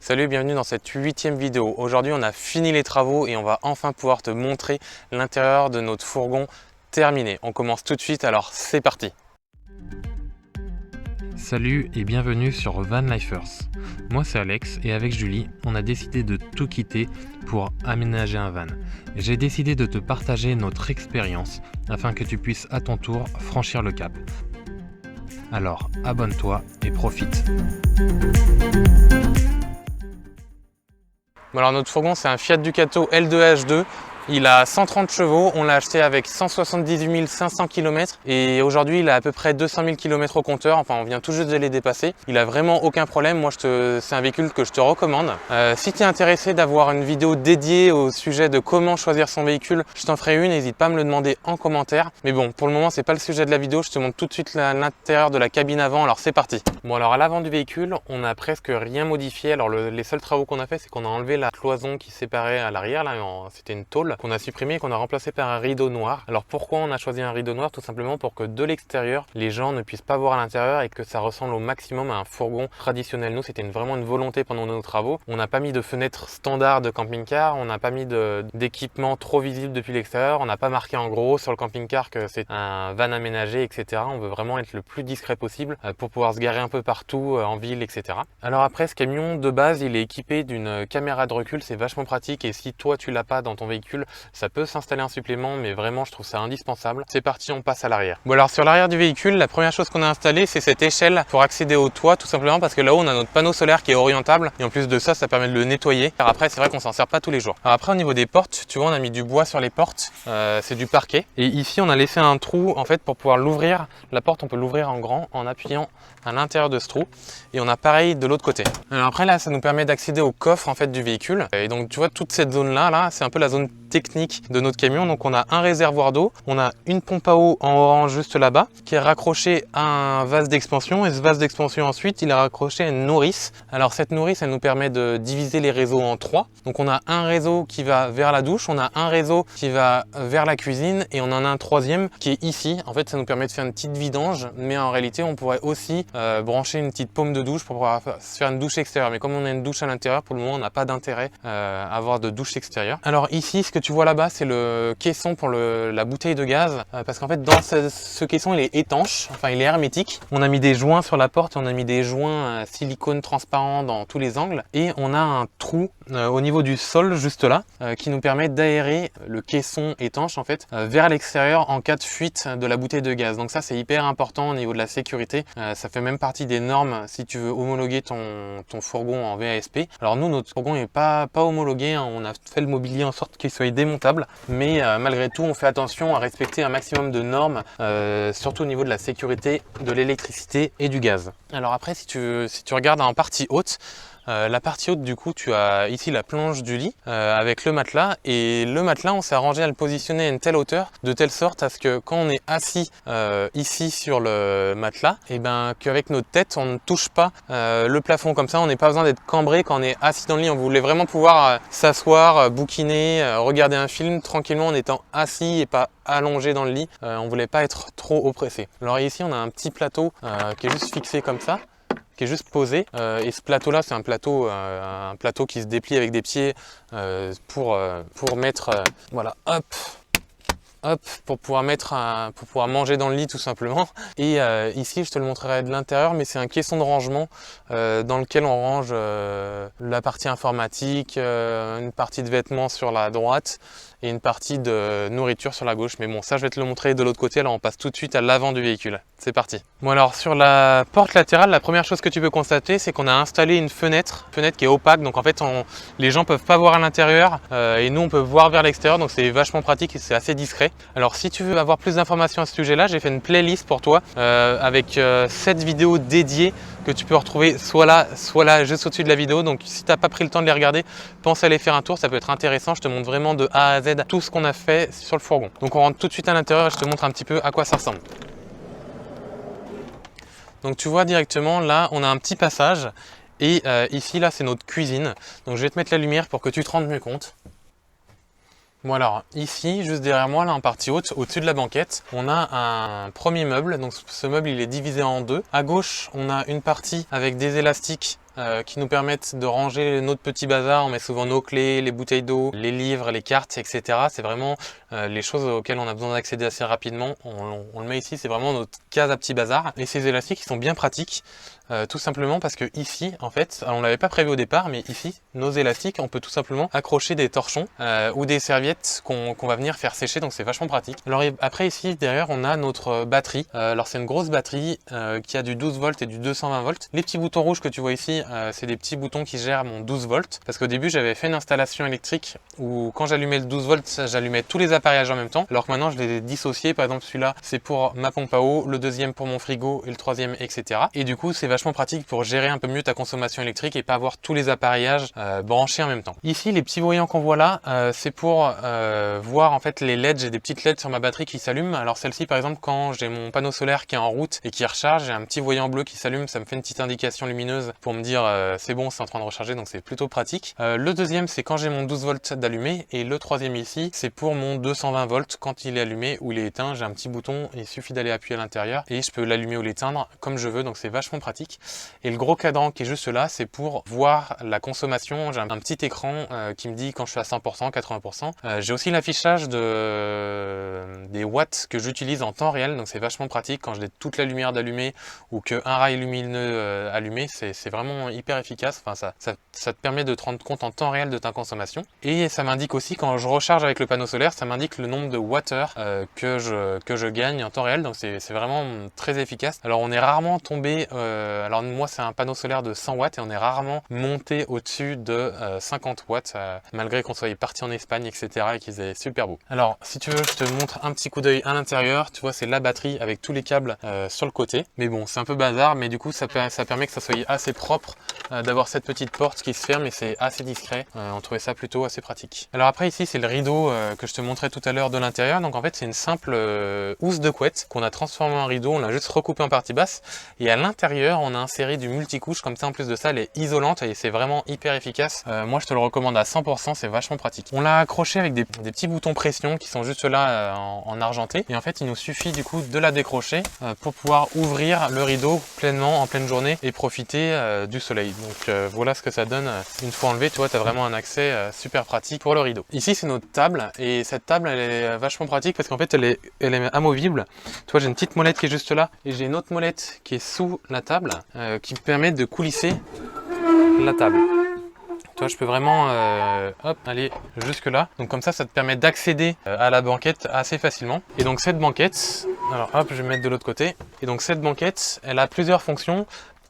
Salut, bienvenue dans cette 8e vidéo. Aujourd'hui on a fini les travaux et on va enfin pouvoir te montrer l'intérieur de notre fourgon terminé. On commence tout de suite, alors c'est parti. Salut et bienvenue sur Van Lifers. Moi c'est Alex et avec Julie, on a décidé de tout quitter pour aménager un van. J'ai décidé de te partager notre expérience afin que tu puisses à ton tour franchir le cap. Alors abonne-toi et profite. Bon alors notre fourgon c'est un Fiat Ducato L2H2, il a 130 chevaux, on l'a acheté avec 178 500 km et aujourd'hui il a à peu près 200 000 km au compteur, enfin on vient tout juste de les dépasser. Il a vraiment aucun problème, moi c'est un véhicule que je te recommande. Si tu es intéressé d'avoir une vidéo dédiée au sujet de comment choisir son véhicule, je t'en ferai une, n'hésite pas à me le demander en commentaire. Mais bon, pour le moment c'est pas le sujet de la vidéo, je te montre tout de suite l'intérieur de la cabine avant, alors c'est parti. Bon alors à l'avant du véhicule, on n'a presque rien modifié, alors les seuls travaux qu'on a fait c'est qu'on a enlevé la cloison qui séparait à l'arrière, là c'était une tôle qu'on a supprimé et qu'on a remplacé par un rideau noir. Alors pourquoi on a choisi un rideau noir? Tout simplement pour que de l'extérieur, les gens ne puissent pas voir à l'intérieur et que ça ressemble au maximum à un fourgon traditionnel. Nous, c'était vraiment une volonté pendant nos travaux. On n'a pas mis de fenêtres standard de camping-car, on n'a pas mis d'équipement trop visible depuis l'extérieur, on n'a pas marqué en gros sur le camping-car que c'est un van aménagé, etc. On veut vraiment être le plus discret possible pour pouvoir se garer un peu partout en ville, etc. Alors après, ce camion de base, il est équipé d'une caméra de recul, c'est vachement pratique et si toi tu l'as pas dans ton véhicule, ça peut s'installer un supplément, mais vraiment je trouve ça indispensable. C'est parti, on passe à l'arrière. Bon alors sur l'arrière du véhicule, la première chose qu'on a installée, c'est cette échelle pour accéder au toit, tout simplement parce que là-haut on a notre panneau solaire qui est orientable et en plus de ça, ça permet de le nettoyer. Alors après, c'est vrai qu'on s'en sert pas tous les jours. Alors après, au niveau des portes, tu vois, on a mis du bois sur les portes, c'est du parquet. Et ici, on a laissé un trou en fait pour pouvoir l'ouvrir. La porte, on peut l'ouvrir en grand en appuyant à l'intérieur de ce trou. Et on a pareil de l'autre côté. Alors après là, ça nous permet d'accéder au coffre en fait du véhicule. Et donc tu vois toute cette zone là, c'est un peu la zone technique de notre camion. Donc on a un réservoir d'eau, on a une pompe à eau en orange juste là-bas qui est raccrochée à un vase d'expansion et ce vase d'expansion ensuite il est raccroché à une nourrice. Alors cette nourrice elle nous permet de diviser les réseaux en trois. Donc on a un réseau qui va vers la douche, on a un réseau qui va vers la cuisine et on en a un troisième qui est ici. En fait ça nous permet de faire une petite vidange, mais en réalité on pourrait aussi brancher une petite paume de douche pour pouvoir se faire une douche extérieure. Mais comme on a une douche à l'intérieur, pour le moment on n'a pas d'intérêt à avoir de douche extérieure. Alors ici ce que tu vois là-bas c'est le caisson pour la bouteille de gaz parce qu'en fait dans ce caisson il est étanche, enfin il est hermétique. On a mis des joints sur la porte, on a mis des joints silicone transparents dans tous les angles et on a un trou au niveau du sol juste là qui nous permet d'aérer le caisson étanche en fait vers l'extérieur en cas de fuite de la bouteille de gaz. Donc ça c'est hyper important au niveau de la sécurité, ça fait même partie des normes si tu veux homologuer ton fourgon en VASP. Alors nous notre fourgon n'est pas homologué, hein. On a fait le mobilier en sorte qu'il soit démontable, mais malgré tout on fait attention à respecter un maximum de normes, surtout au niveau de la sécurité, de l'électricité et du gaz. Alors après si tu regardes en partie haute, la partie haute du coup tu as ici la planche du lit avec le matelas et le matelas on s'est arrangé à le positionner à une telle hauteur de telle sorte à ce que quand on est assis ici sur le matelas et ben qu'avec notre tête on ne touche pas le plafond, comme ça on n'est pas besoin d'être cambré quand on est assis dans le lit. On voulait vraiment pouvoir s'asseoir, bouquiner, regarder un film tranquillement en étant assis et pas allongé dans le lit. On voulait pas être trop oppressé. Alors ici on a un petit plateau qui est juste fixé comme ça, qui est juste posé et ce plateau là c'est un plateau qui se déplie avec des pieds pour mettre voilà hop, pour pouvoir manger dans le lit tout simplement. Et ici je te le montrerai de l'intérieur, mais c'est un caisson de rangement dans lequel on range la partie informatique, une partie de vêtements sur la droite et une partie de nourriture sur la gauche. Mais bon, ça je vais te le montrer de l'autre côté. Alors on passe tout de suite à l'avant du véhicule. C'est parti. Bon alors sur la porte latérale, la première chose que tu peux constater c'est qu'on a installé une fenêtre qui est opaque. Donc en fait les gens peuvent pas voir à l'intérieur et nous on peut voir vers l'extérieur. Donc c'est vachement pratique et c'est assez discret. Alors si tu veux avoir plus d'informations à ce sujet là, j'ai fait une playlist pour toi avec 7 vidéos dédiées que tu peux retrouver soit là juste au-dessus de la vidéo. Donc si tu n'as pas pris le temps de les regarder, pense à aller faire un tour, ça peut être intéressant. Je te montre vraiment de A à Z tout ce qu'on a fait sur le fourgon. Donc on rentre tout de suite à l'intérieur et je te montre un petit peu à quoi ça ressemble. Donc tu vois directement là on a un petit passage et ici là c'est notre cuisine. Donc je vais te mettre la lumière pour que tu te rendes mieux compte. Bon alors ici, juste derrière moi, là en partie haute, au-dessus de la banquette, on a un premier meuble. Donc ce meuble il est divisé en deux. À gauche, on a une partie avec des élastiques qui nous permettent de ranger notre petit bazar. On met souvent nos clés, les bouteilles d'eau, les livres, les cartes, etc. C'est vraiment les choses auxquelles on a besoin d'accéder assez rapidement. On le met ici, c'est vraiment notre case à petit bazar. Et ces élastiques, ils sont bien pratiques. Tout simplement parce que ici, en fait, on l'avait pas prévu au départ, mais ici, nos élastiques, on peut tout simplement accrocher des torchons ou des serviettes qu'on va venir faire sécher, donc c'est vachement pratique. Alors après ici, derrière, on a notre batterie. Alors c'est une grosse batterie qui a du 12 volts et du 220 volts. Les petits boutons rouges que tu vois ici, c'est des petits boutons qui gèrent mon 12 volts, parce qu'au début, j'avais fait une installation électrique où quand j'allumais le 12 volts, j'allumais tous les appareillages en même temps, alors que maintenant, je les ai dissociés. Par exemple, celui-là, c'est pour ma pompe à eau, le deuxième pour mon frigo et le troisième, etc. Et du coup, c'est vachement pratique pour gérer un peu mieux ta consommation électrique et pas avoir tous les appareillages branchés en même temps. Ici, les petits voyants qu'on voit là, c'est pour voir en fait les LED. J'ai des petites LED sur ma batterie qui s'allument. Alors celle-ci, par exemple, quand j'ai mon panneau solaire qui est en route et qui recharge, j'ai un petit voyant bleu qui s'allume. Ça me fait une petite indication lumineuse pour me dire c'est bon, c'est en train de recharger, donc c'est plutôt pratique. Le deuxième, c'est quand j'ai mon 12 volts d'allumé, et le troisième ici, c'est pour mon 220 volts quand il est allumé ou il est éteint. J'ai un petit bouton, il suffit d'aller appuyer à l'intérieur et je peux l'allumer ou l'éteindre comme je veux, donc c'est vachement pratique. Et le gros cadran qui est juste là, c'est pour voir la consommation. J'ai un petit écran qui me dit quand je suis à 100%, 80%. J'ai aussi l'affichage des watts que j'utilise en temps réel, donc c'est vachement pratique quand j'ai toute la lumière d'allumée ou qu'un rail lumineux allumé, c'est vraiment hyper efficace. Enfin, ça te permet de te rendre compte en temps réel de ta consommation. Et ça m'indique aussi quand je recharge avec le panneau solaire, ça m'indique le nombre de wattheures que je gagne en temps réel, donc c'est vraiment très efficace. Alors on est rarement tombé, alors moi c'est un panneau solaire de 100 watts et on est rarement monté au-dessus de 50 watts malgré qu'on soit parti en Espagne, etc. et qu'ils aient super beau. Alors si tu veux, je te montre un petit coup d'œil à l'intérieur. Tu vois, c'est la batterie avec tous les câbles sur le côté, mais bon, c'est un peu bazar, mais du coup ça permet que ça soit assez propre, d'avoir cette petite porte qui se ferme et c'est assez discret. On trouvait ça plutôt assez pratique. Alors après ici c'est le rideau que je te montrais tout à l'heure de l'intérieur. Donc en fait c'est une simple housse de couette qu'on a transformée en rideau. On l'a juste recoupé en partie basse et à l'intérieur on a inséré du multicouche. Comme ça, en plus de ça, elle est isolante et c'est vraiment hyper efficace. Moi je te le recommande à 100%, c'est vachement pratique. On l'a accroché avec des petits boutons pression qui sont juste là en argenté, et en fait il nous suffit du coup de la décrocher pour pouvoir ouvrir le rideau pleinement en pleine journée et profiter du soleil. Donc voilà ce que ça donne une fois enlevé. Tu vois, tu as vraiment un accès super pratique pour le rideau. Ici c'est notre table, et cette table elle est vachement pratique parce qu'en fait elle est amovible. Tu vois, j'ai une petite molette qui est juste là et j'ai une autre molette qui est sous la table qui me permet de coulisser la table. Toi, je peux vraiment hop, aller jusque là. Donc comme ça te permet d'accéder à la banquette assez facilement. Et donc cette banquette, alors hop, je vais me mettre de l'autre côté. Et donc cette banquette, elle a plusieurs fonctions.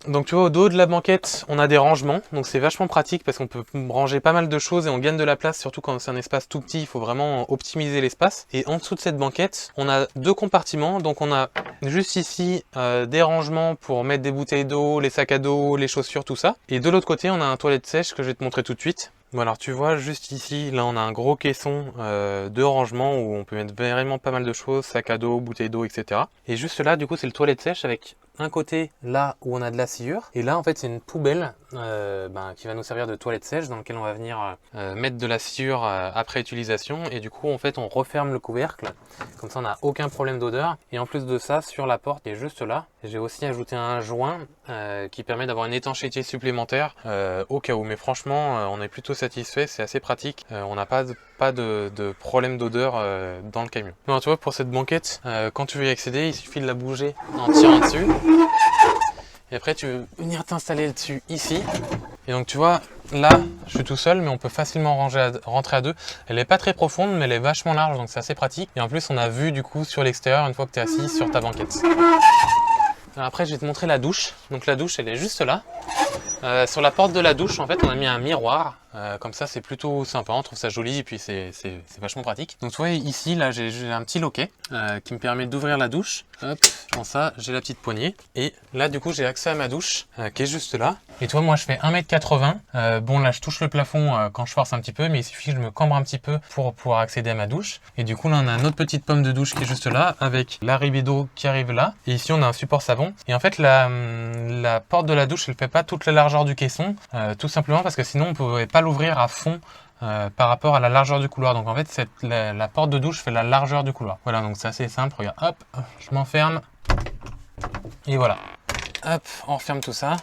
Donc tu vois, au dos de la banquette, on a des rangements, donc c'est vachement pratique parce qu'on peut ranger pas mal de choses et on gagne de la place, surtout quand c'est un espace tout petit, il faut vraiment optimiser l'espace. Et en dessous de cette banquette, on a deux compartiments, donc on a juste ici des rangements pour mettre des bouteilles d'eau, les sacs à dos, les chaussures, tout ça. Et de l'autre côté, on a un toilette sèche que je vais te montrer tout de suite. Bon, alors tu vois juste ici, là on a un gros caisson de rangement où on peut mettre vraiment pas mal de choses, sacs à dos, bouteilles d'eau, etc. Et juste là, du coup, c'est le toilette sèche avec un côté là où on a de la sciure, et là en fait c'est une poubelle qui va nous servir de toilette sèche dans laquelle on va venir mettre de la sciure après utilisation, et du coup en fait on referme le couvercle, comme ça on n'a aucun problème d'odeur. Et en plus de ça, sur la porte qui est juste là, j'ai aussi ajouté un joint qui permet d'avoir une étanchéité supplémentaire au cas où, mais franchement on est plutôt satisfait, c'est assez pratique, on n'a pas de problème d'odeur dans le camion. Non, tu vois, pour cette banquette, quand tu veux y accéder, il suffit de la bouger en tirant dessus. Et après, tu veux venir t'installer dessus ici. Et donc, tu vois, là, je suis tout seul, mais on peut facilement rentrer à deux. Elle n'est pas très profonde, mais elle est vachement large, donc c'est assez pratique. Et en plus, on a vue du coup sur l'extérieur une fois que tu es assis sur ta banquette. Alors après, je vais te montrer la douche. Donc la douche, elle est juste là. Sur la porte de la douche, en fait, on a mis un miroir. Comme ça, c'est plutôt sympa, on trouve ça joli et puis c'est vachement pratique. Donc tu vois, ici, là, j'ai un petit loquet qui me permet d'ouvrir la douche. Hop, je prends ça, j'ai la petite poignée. Et là, du coup, j'ai accès à ma douche qui est juste là. Et tu vois, moi, je fais 1m80. Bon, là, je touche le plafond quand je force un petit peu, mais il suffit que je me cambre un petit peu pour pouvoir accéder à ma douche. Et du coup, là, on a une autre petite pomme de douche qui est juste là, avec l'arrivée d'eau qui arrive là. Et ici, on a un support savon. Et en fait, la porte de la douche, elle fait pas toute la largeur du caisson, tout simplement parce que sinon, on pouvait pas l'ouvrir à fond par rapport à la largeur du couloir. Donc en fait, la porte de douche fait la largeur du couloir. Voilà, donc c'est assez simple. Regarde, hop, je m'enferme. Et voilà. Hop, on referme tout ça.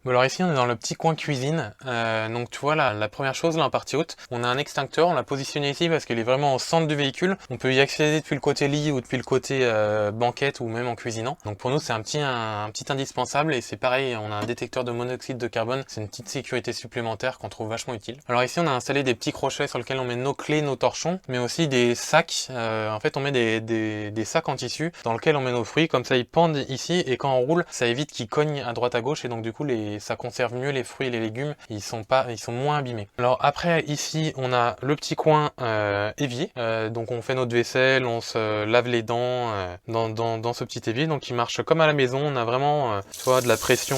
Bon alors ici on est dans le petit coin cuisine, donc tu vois la première chose là en partie haute, on a un extincteur, on l'a positionné ici parce qu'il est vraiment au centre du véhicule, on peut y accéder depuis le côté lit ou depuis le côté banquette ou même en cuisinant, donc pour nous c'est un petit indispensable et c'est pareil, on a un détecteur de monoxyde de carbone, c'est une petite sécurité supplémentaire qu'on trouve vachement utile. Alors ici on a installé des petits crochets sur lesquels on met nos clés, nos torchons, mais aussi des sacs, en fait on met des sacs en tissu dans lesquels on met nos fruits, comme ça ils pendent ici et quand on roule ça évite qu'ils cognent à droite à gauche et donc du coup ça conserve mieux les fruits et les légumes, ils sont moins abîmés. Alors après ici on a le petit coin évier, donc on fait notre vaisselle, on se lave les dents dans ce petit évier, donc il marche comme à la maison, on a vraiment tu vois, de la pression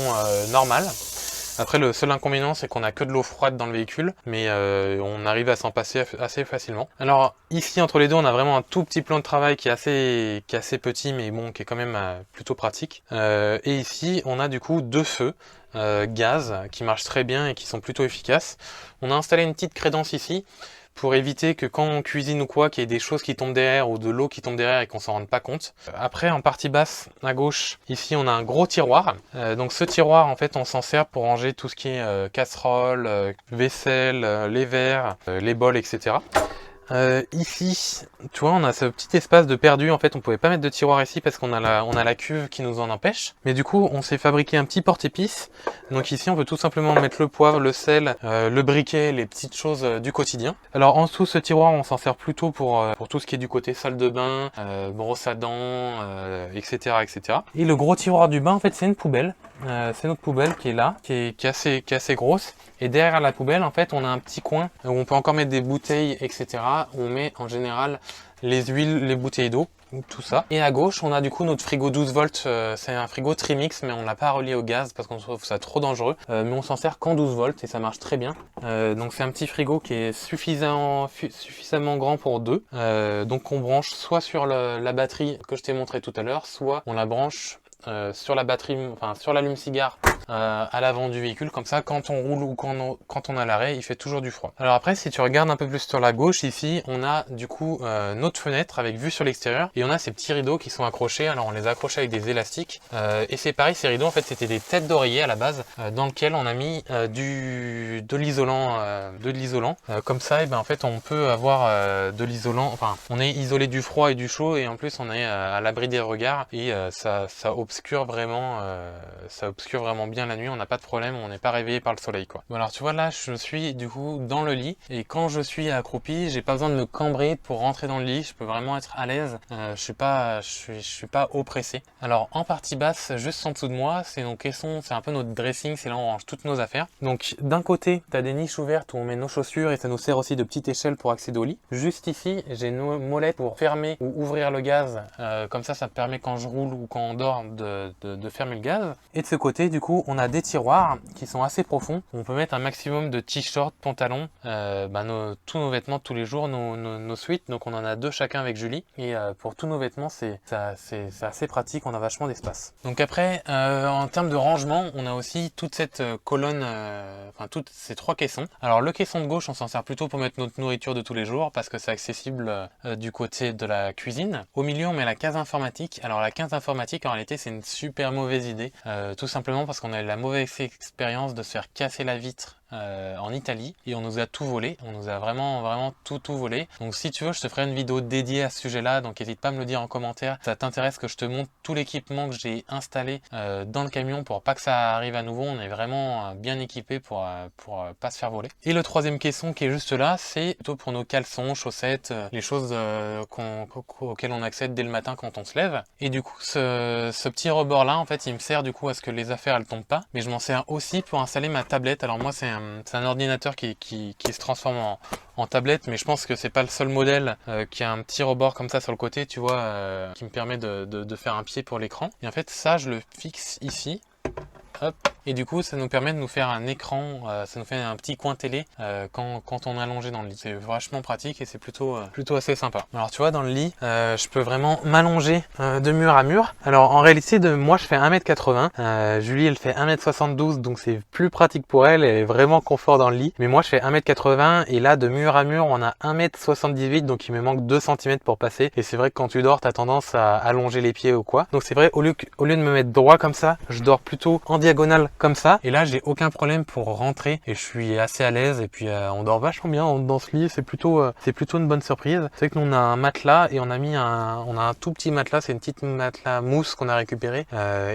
normale. Après le seul inconvénient c'est qu'on a que de l'eau froide dans le véhicule, mais on arrive à s'en passer assez facilement. Alors ici entre les deux on a vraiment un tout petit plan de travail qui est assez petit mais bon qui est quand même plutôt pratique. Et ici on a du coup deux feux gaz qui marchent très bien et qui sont plutôt efficaces. On a installé une petite crédence ici pour éviter que quand on cuisine ou quoi, qu'il y ait des choses qui tombent derrière ou de l'eau qui tombe derrière et qu'on s'en rende pas compte. Après, en partie basse, à gauche, ici on a un gros tiroir. Donc ce tiroir, en fait, on s'en sert pour ranger tout ce qui est casserole, vaisselle, les verres, les bols, etc. Ici, tu vois, on a ce petit espace de perdu. En fait, on pouvait pas mettre de tiroir ici parce qu'on a la cuve qui nous en empêche. Mais du coup, on s'est fabriqué un petit porte-épices. Donc ici, on peut tout simplement mettre le poivre, le sel, le briquet, les petites choses du quotidien. Alors en dessous, ce tiroir, on s'en sert plutôt pour tout ce qui est du côté salle de bain, brosse à dents, etc., etc. Et le gros tiroir du bain, en fait, c'est une poubelle. C'est notre poubelle qui est là, qui est assez grosse. Et derrière la poubelle, en fait, on a un petit coin où on peut encore mettre des bouteilles, etc. Où on met en général les huiles, les bouteilles d'eau, tout ça. Et à gauche, on a du coup notre frigo 12 volts. C'est un frigo Trimix, mais on l'a pas relié au gaz parce qu'on trouve ça trop dangereux. Mais on s'en sert qu'en 12 volts et ça marche très bien. Donc c'est un petit frigo qui est suffisamment grand pour deux. Donc on branche soit sur la batterie que je t'ai montré tout à l'heure, soit on la branche sur la batterie, enfin sur l'allume-cigare à l'avant du véhicule, comme ça quand on roule ou quand on a l'arrêt, il fait toujours du froid. Alors après, si tu regardes un peu plus sur la gauche ici, on a du coup notre fenêtre avec vue sur l'extérieur et on a ces petits rideaux qui sont accrochés. Alors on les a accrochés avec des élastiques et c'est pareil, ces rideaux en fait c'était des têtes d'oreiller à la base dans lequel on a mis de l'isolant. Comme ça, et ben en fait on peut avoir de l'isolant, enfin on est isolé du froid et du chaud et en plus on est à l'abri des regards et ça obscure vraiment bien la nuit, on n'a pas de problème, on n'est pas réveillé par le soleil quoi. Bon alors tu vois là je suis du coup dans le lit et quand je suis accroupi, j'ai pas besoin de me cambrer pour rentrer dans le lit, je peux vraiment être à l'aise, je suis pas oppressé. Alors en partie basse, juste en dessous de moi, c'est nos caissons, c'est un peu notre dressing, c'est là où on range toutes nos affaires. Donc d'un côté, tu as des niches ouvertes où on met nos chaussures et ça nous sert aussi de petite échelle pour accéder au lit. Juste ici, j'ai nos molettes pour fermer ou ouvrir le gaz, comme ça me permet quand je roule ou quand on dort de fermer le gaz. Et de ce côté du coup on a des tiroirs qui sont assez profonds. On peut mettre un maximum de t-shirts, pantalons, tous nos vêtements de tous les jours, nos suites. Donc on en a deux chacun avec Julie. Et pour tous nos vêtements, c'est assez pratique. On a vachement d'espace. Donc après, en termes de rangement, on a aussi toute cette colonne, toutes ces trois caissons. Alors le caisson de gauche, on s'en sert plutôt pour mettre notre nourriture de tous les jours parce que c'est accessible du côté de la cuisine. Au milieu, on met la case informatique. Alors la case informatique, en réalité, c'est une super mauvaise idée. Tout simplement parce qu'on a eu la mauvaise expérience de se faire casser la vitre en Italie et on nous a tout volé, on nous a vraiment tout volé. Donc si tu veux, je te ferai une vidéo dédiée à ce sujet là, donc n'hésite pas à me le dire en commentaire. Ça t'intéresse que je te montre tout l'équipement que j'ai installé dans le camion pour pas que ça arrive à nouveau. On est vraiment bien équipé pour pas se faire voler. Et le troisième caisson qui est juste là, c'est plutôt pour nos caleçons, chaussettes, les choses auxquelles on accède dès le matin quand on se lève. Et du coup ce petit rebord là, en fait il me sert du coup à ce que les affaires elles tombent pas, mais je m'en sers aussi pour installer ma tablette. Alors moi c'est un ordinateur qui se transforme en tablette, mais je pense que c'est pas le seul modèle qui a un petit rebord comme ça sur le côté, tu vois, qui me permet de faire un pied pour l'écran. Et en fait ça je le fixe ici. Hop. Et du coup ça nous permet de nous faire un écran, ça nous fait un petit coin télé quand on est allongé dans le lit. C'est vachement pratique et c'est plutôt assez sympa. Alors tu vois dans le lit, je peux vraiment m'allonger de mur à mur. Alors en réalité moi je fais 1m80, Julie elle fait 1m72 donc c'est plus pratique pour elle, elle est vraiment confort dans le lit. Mais moi je fais 1m80 et là de mur à mur on a 1m78 donc il me manque 2 cm pour passer. Et c'est vrai que quand tu dors t'as tendance à allonger les pieds ou quoi. Donc c'est vrai au lieu de me mettre droit comme ça, je dors plutôt en diagonale comme ça. Et là, j'ai aucun problème pour rentrer et je suis assez à l'aise. Et puis, on dort vachement bien dans ce lit. C'est plutôt une bonne surprise. C'est que nous, on a un matelas et on a un tout petit matelas. C'est une petite matelas mousse qu'on a récupéré.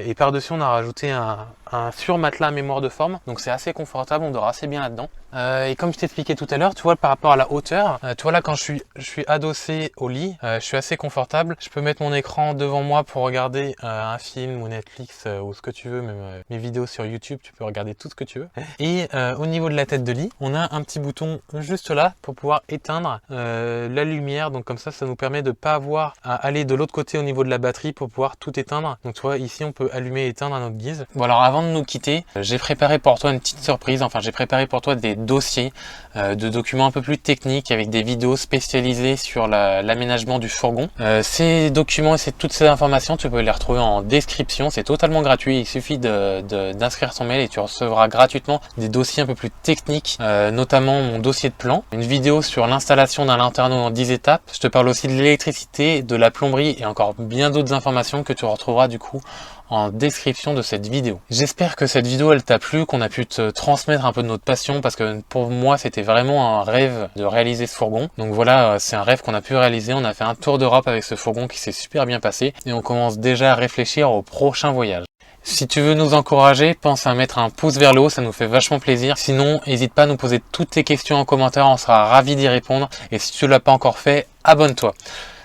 Et par-dessus, on a rajouté un surmatelas à mémoire de forme. Donc, c'est assez confortable. On dort assez bien là-dedans. Et comme je t'expliquais tout à l'heure, tu vois, par rapport à la hauteur, tu vois là, quand je suis adossé au lit, je suis assez confortable. Je peux mettre mon écran devant moi pour regarder un film ou Netflix ou ce que tu veux, même mes vidéos sur YouTube, tu peux regarder tout ce que tu veux. Et au niveau de la tête de lit, on a un petit bouton juste là pour pouvoir éteindre la lumière. Donc comme ça nous permet de pas avoir à aller de l'autre côté au niveau de la batterie pour pouvoir tout éteindre. Donc tu vois, ici on peut allumer et éteindre à notre guise. Bon, alors avant de nous quitter, j'ai préparé pour toi une petite surprise. Enfin, j'ai préparé pour toi des dossiers de documents un peu plus techniques avec des vidéos spécialisées sur l'aménagement du fourgon. Ces documents et toutes ces informations, tu peux les retrouver en description. C'est totalement gratuit. Il suffit d'inscrire ton mail et tu recevras gratuitement des dossiers un peu plus techniques, notamment mon dossier de plan, une vidéo sur l'installation d'un lanterneau en 10 étapes. Je te parle aussi de l'électricité, de la plomberie et encore bien d'autres informations que tu retrouveras du coup en description de cette vidéo. J'espère que cette vidéo elle t'a plu, qu'on a pu te transmettre un peu de notre passion, parce que pour moi c'était vraiment un rêve de réaliser ce fourgon. Donc voilà, c'est un rêve qu'on a pu réaliser. On a fait un tour d'Europe avec ce fourgon qui s'est super bien passé et on commence déjà à réfléchir au prochain voyage. Si tu veux nous encourager, pense à mettre un pouce vers le haut, ça nous fait vachement plaisir. Sinon, n'hésite pas à nous poser toutes tes questions en commentaire, on sera ravis d'y répondre. Et si tu ne l'as pas encore fait, abonne-toi.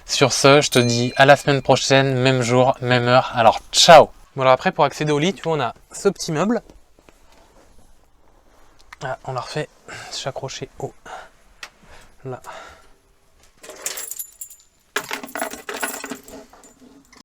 Sur ce, je te dis à la semaine prochaine, même jour, même heure. Alors, ciao! Bon, alors après, pour accéder au lit, tu vois, on a ce petit meuble. Ah, on l'a refait, s'accrocher au... là.